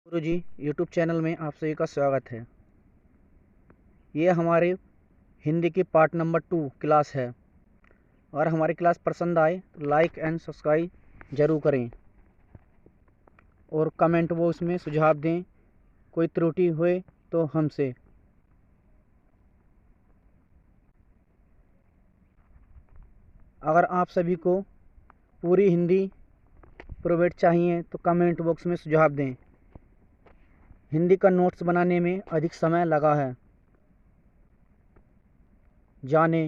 गुरुजी YouTube channel में आप सभी का स्वागत है। ये हमारे हिंदी की पार्ट नंबर 2 क्लास है। अगर हमारी क्लास पसंद आए तो लाइक एंड सब्सक्राइब ज़रूर करें और कमेंट बॉक्स में सुझाव दें। कोई त्रुटि हुए तो हमसे। अगर आप सभी को पूरी हिंदी प्रोवाइड चाहिए तो कमेंट बॉक्स में सुझाव दें। हिंदी का नोट्स बनाने में अधिक समय लगा है। जाने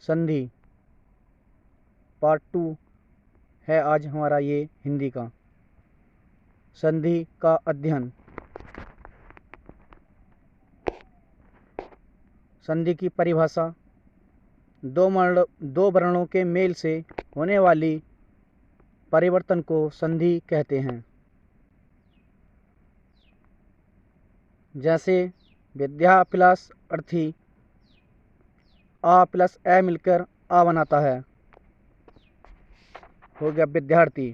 संधि पार्ट 2 है आज हमारा ये हिंदी का संधि का अध्ययन। संधि की परिभाषा दो वर्णों के मेल से होने वाली परिवर्तन को संधि कहते हैं। जैसे विद्या प्लस अर्थी आ प्लस ए मिलकर आ बनाता है, हो गया विद्यार्थी।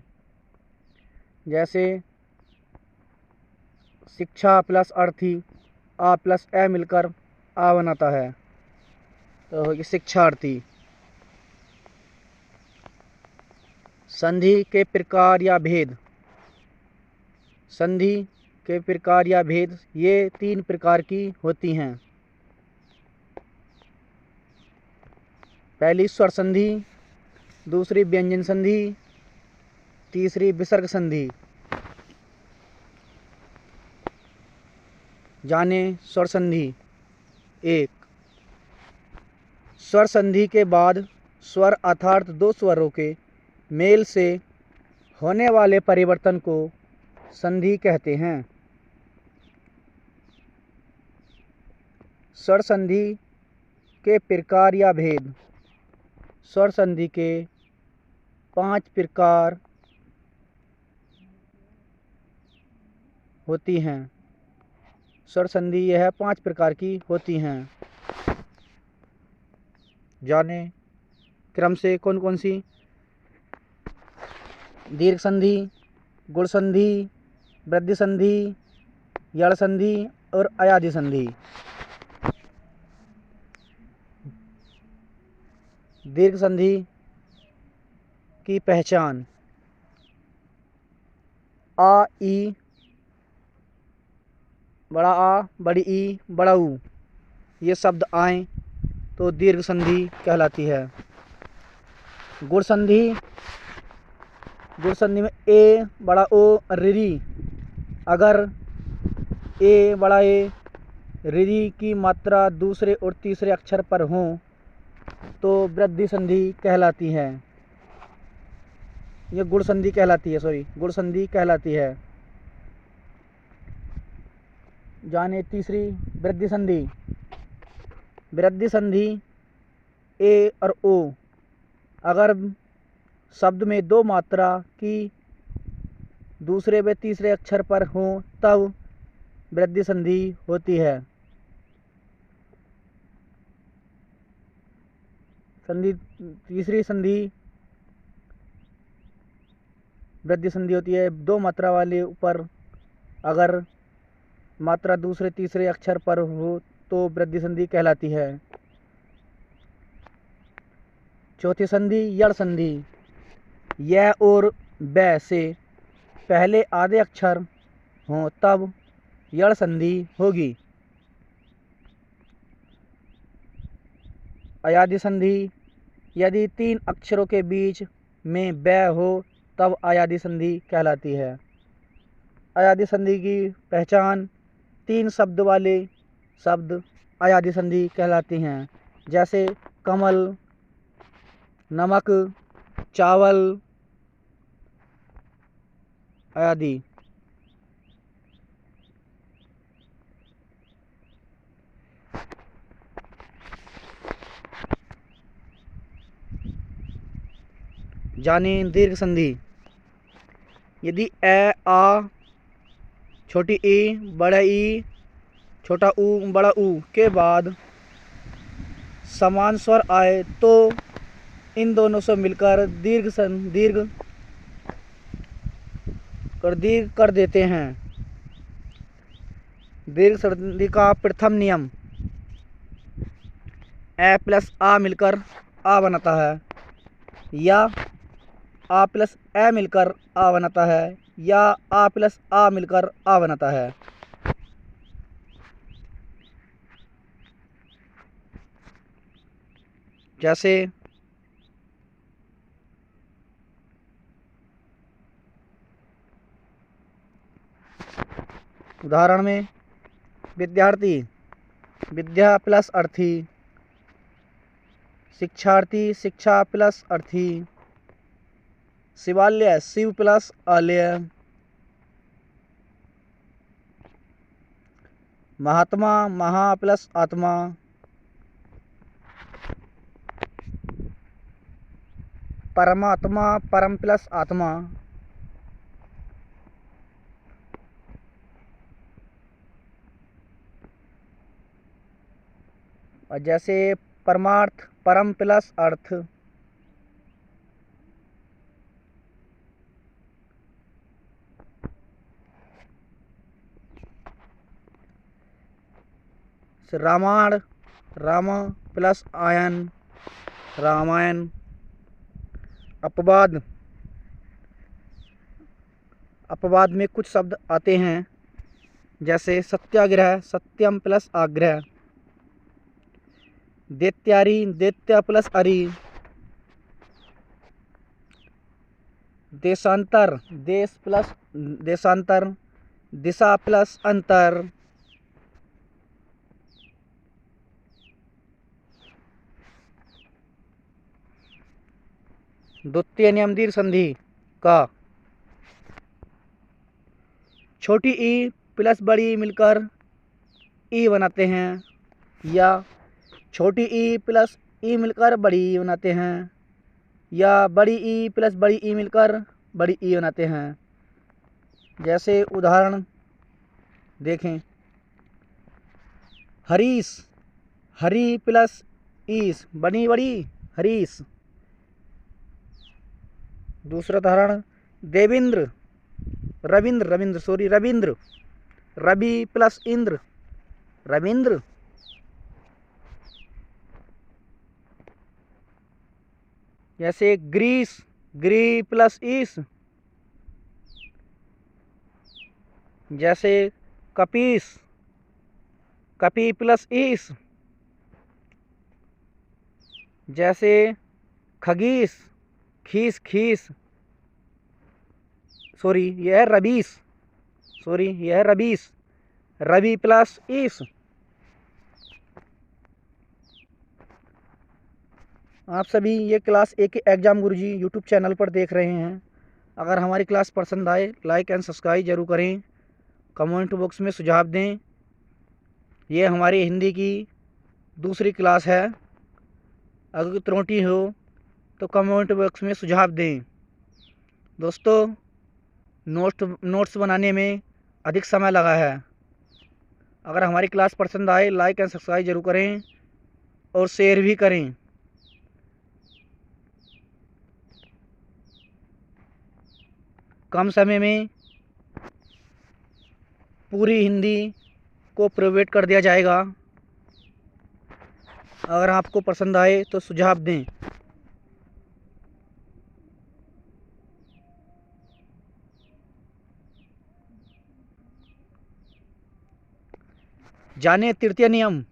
जैसे शिक्षा प्लस अर्थी आ प्लस ए मिलकर आ बनाता है, तो हो गया शिक्षार्थी। संधि के प्रकार या भेद। संधि के प्रकार या भेद ये 3 प्रकार की होती हैं। पहली स्वर संधि, दूसरी व्यंजन संधि, तीसरी विसर्ग संधि। जाने स्वर संधि। 1, स्वर संधि के बाद स्वर अर्थात 2 स्वरों के मेल से होने वाले परिवर्तन को संधि कहते हैं। स्वर संधि के प्रकार या भेद। स्वर संधि के 5 प्रकार होती हैं। स्वर संधि यह 5 प्रकार की होती हैं। जाने क्रम से कौन कौन सी। दीर्घ संधि, गुण संधि, वृद्धि संधि, यड़ संधि और अयादि संधि। दीर्घ संधि की पहचान। आ ई बड़ा आ बड़ी ई बड़ा ऊ ये शब्द आए तो दीर्घ संधि कहलाती है। गुण संधि। गुण संधि में ए बड़ा ओ री, अगर ए बड़ा ए री की मात्रा दूसरे और तीसरे अक्षर पर हो तो वृद्धि संधि कहलाती है। ये गुण संधि कहलाती है, गुण संधि कहलाती है। जाने तीसरी वृद्धि संधि। वृद्धि संधि ए और ओ अगर शब्द में 2 मात्रा की दूसरे व तीसरे अक्षर पर हो तब वृद्धि संधि होती है। तीसरी संधि वृद्धि संधि होती है 2 मात्रा वाले ऊपर अगर मात्रा दूसरे तीसरे अक्षर पर हो तो वृद्धि संधि कहलाती है। चौथी संधि यड़ संधि। यह और ब से पहले आधे अक्षर हो तब यड़ संधि होगी। अयादि संधि। यदि 3 अक्षरों के बीच में ब हो तब अयादि संधि कहलाती है। अयादि संधि की पहचान 3 शब्द वाले शब्द अयादि संधि कहलाती हैं। जैसे कमल, नमक, चावल आदि। जाने दीर्घ संधि। यदि ए आ छोटी ई बड़ा ई छोटा ऊ बड़ा ऊ के बाद समान स्वर आए तो इन दोनों से मिलकर दीर्घ कर दीर्घ कर देते हैं। दीर्घ संधि का प्रथम नियम ए प्लस आ मिलकर आ बनाता है, या आ प्लस ए मिलकर आ बनाता है, या आ प्लस आ मिलकर आ बनाता है। जैसे उदाहरण में विद्यार्थी विद्या प्लस अर्थी, शिक्षार्थी शिक्षा प्लस अर्थी, शिवालय शिव प्लस आलय, महात्मा महा प्लस आत्मा, परमात्मा परम प्लस आत्मा। और जैसे परमार्थ परम प्लस अर्थ, रामायण राम प्लस आयन रामायण। अपवाद अपवाद में कुछ शब्द आते हैं, जैसे सत्याग्रह सत्यम प्लस आग्रह, दैत्यारी दैत्य प्लस अरि, देशांतर देश प्लस देशांतर, दिशा प्लस अंतर। द्वितीय नियम दीर्घ संधि का छोटी ई प्लस बड़ी ई मिलकर ई बनाते हैं, या छोटी ई प्लस ई मिलकर बड़ी ई बनाते हैं, या बड़ी ई प्लस बड़ी ई मिलकर बड़ी ई बनाते हैं। जैसे उदाहरण देखें, हरीश हरी प्लस ईस बनी बड़ी हरीश। दूसरा उदाहरण देवेंद्र रविंद्र रवि प्लस इंद्र रविंद्र। जैसे ग्रीस ग्री प्लस ईस। जैसे कपीस कपी प्लस ईस। जैसे खगीस खीस खीस यह है रबीस यह है रबीस रवि प्लस ईस। आप सभी ये क्लास एक एग्जाम गुरुजी यूट्यूब चैनल पर देख रहे हैं। अगर हमारी क्लास पसंद आए लाइक एंड सब्सक्राइब जरूर करें, कमेंट बॉक्स में सुझाव दें। ये हमारी हिंदी की दूसरी क्लास है। अगर कोई त्रुटि हो तो कमेंट बॉक्स में सुझाव दें। दोस्तों, नोट्स बनाने में अधिक समय लगा है। अगर हमारी क्लास पसंद आए लाइक एंड सब्सक्राइब जरूर करें और शेयर भी करें। कम समय में पूरी हिंदी को प्रोवाइड कर दिया जाएगा। अगर आपको पसंद आए तो सुझाव दें। जाने तृतीय नियम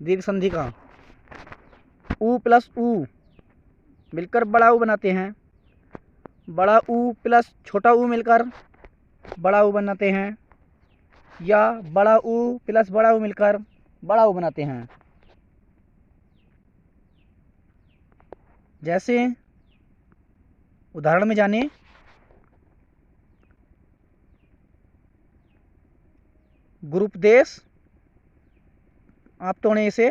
दीर्घ संधि का। ऊ प्लस ऊ मिलकर बड़ा ऊ बनाते हैं, बड़ा ऊ प्लस छोटा ऊ मिलकर बड़ा ऊ बनाते हैं, या बड़ा ऊ प्लस बड़ा ऊ मिलकर बड़ा ऊ बनाते हैं। जैसे उदाहरण में जाने, गुरुपदेश आप तोड़े इसे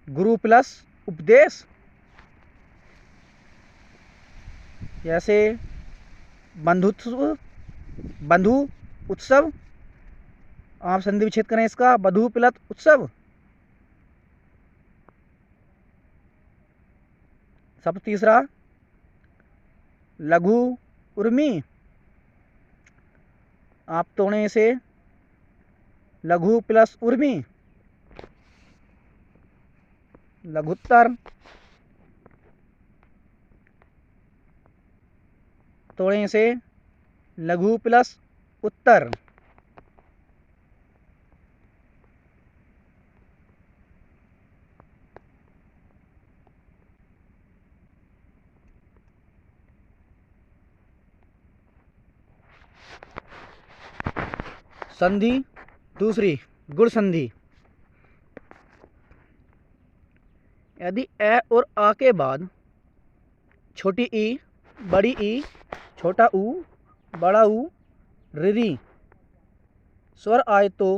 गुरु प्लस उपदेश। जैसे बंधु उत्सव आप संधि विच्छेद करें इसका बधु प्लस उत्सव। सब तीसरा लघु उर्मी। आप तोड़े से लघु प्लस उर्मी लघुत्तर। तोड़े से लघु प्लस उत्तर। संधि दूसरी, गुण संधि। यदि ए और आ के बाद छोटी ई, बड़ी ई, छोटा ऊ, बड़ा ऊ, ऋरी स्वर आए तो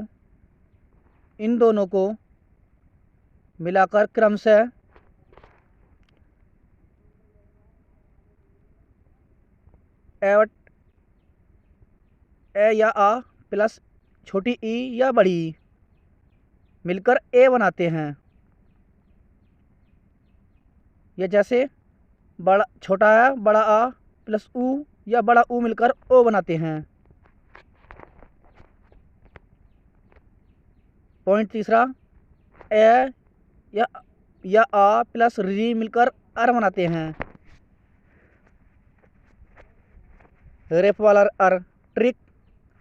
इन दोनों को मिलाकर क्रमशः ए या आ प्लस छोटी ई या बड़ी ई मिलकर ए बनाते हैं। ये जैसे छोटा आ बड़ा आ प्लस ऊ या बड़ा ऊ मिलकर ओ बनाते हैं। पॉइंट तीसरा, ए या आ प्लस री मिलकर अर बनाते हैं। रेफ वाला अर ट्रिक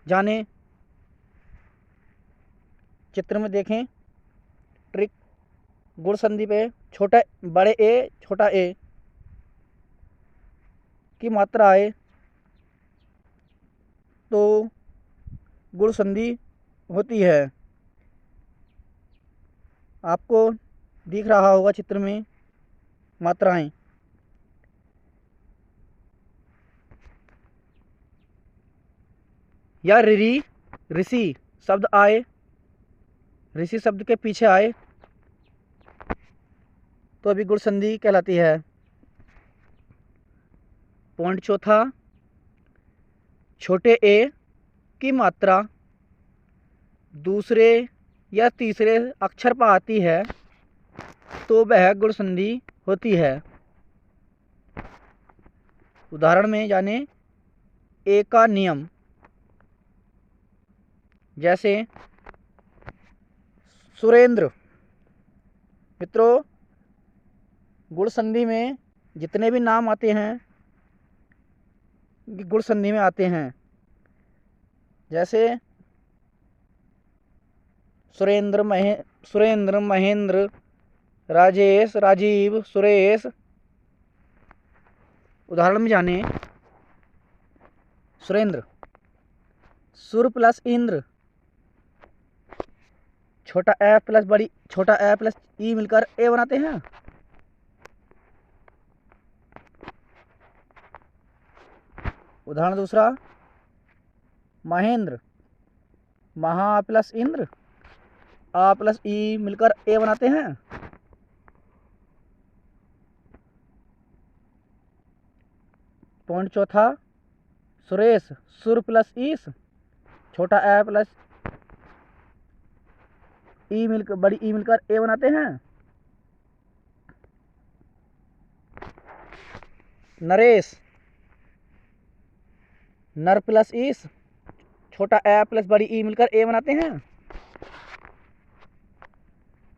जाने, चित्र में देखें। ट्रिक गुण संधि पे छोटा बड़े ए छोटा ए की मात्रा आए तो गुण संधि होती है। आपको दिख रहा होगा चित्र में मात्राएं। या ऋरी ऋषि शब्द आए, ऋषि शब्द के पीछे आए तो अभी गुण संधि कहलाती है। पॉइंट चौथा, छोटे ए की मात्रा दूसरे या तीसरे अक्षर पर आती है तो वह गुण संधि होती है। उदाहरण में जाने ए का नियम। जैसे सुरेंद्र। मित्रों, गुण संधि में जितने भी नाम आते हैं गुण संधि में आते हैं। जैसे सुरेंद्र महेंद्र, राजेश, राजीव, सुरेश। उदाहरण में जाने सुरेंद्र, सुर प्लस इंद्र, छोटा ए प्लस ई मिलकर ए बनाते हैं। उदाहरण दूसरा, महेंद्र, महा प्लस इंद्र, आ प्लस ई मिलकर ए बनाते हैं। पॉइंट चौथा, सुरेश, सुर प्लस ईस, छोटा ए प्लस ई मिलकर बड़ी ई मिलकर ए बनाते हैं। नरेश, नर प्लस ईस, छोटा ए प्लस बड़ी ई मिलकर ए बनाते हैं।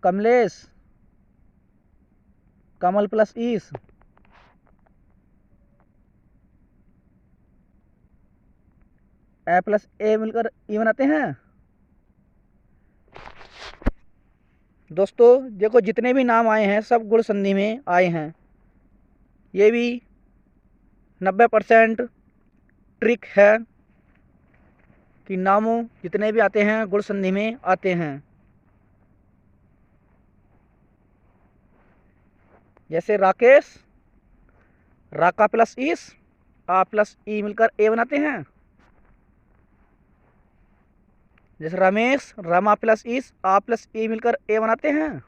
कमलेश, कमल प्लस ईस, ए प्लस ए मिलकर ई बनाते हैं। दोस्तों देखो, जितने भी नाम आए हैं सब गुण संधि में आए हैं। ये भी 90% ट्रिक है कि नामों जितने भी आते हैं गुण संधि में आते हैं। जैसे राकेश, राका प्लस ईस, आ प्लस ई मिलकर ए बनाते हैं। जैसे रमेश, रमा प्लस ईस, आ प्लस ई मिलकर ए बनाते हैं।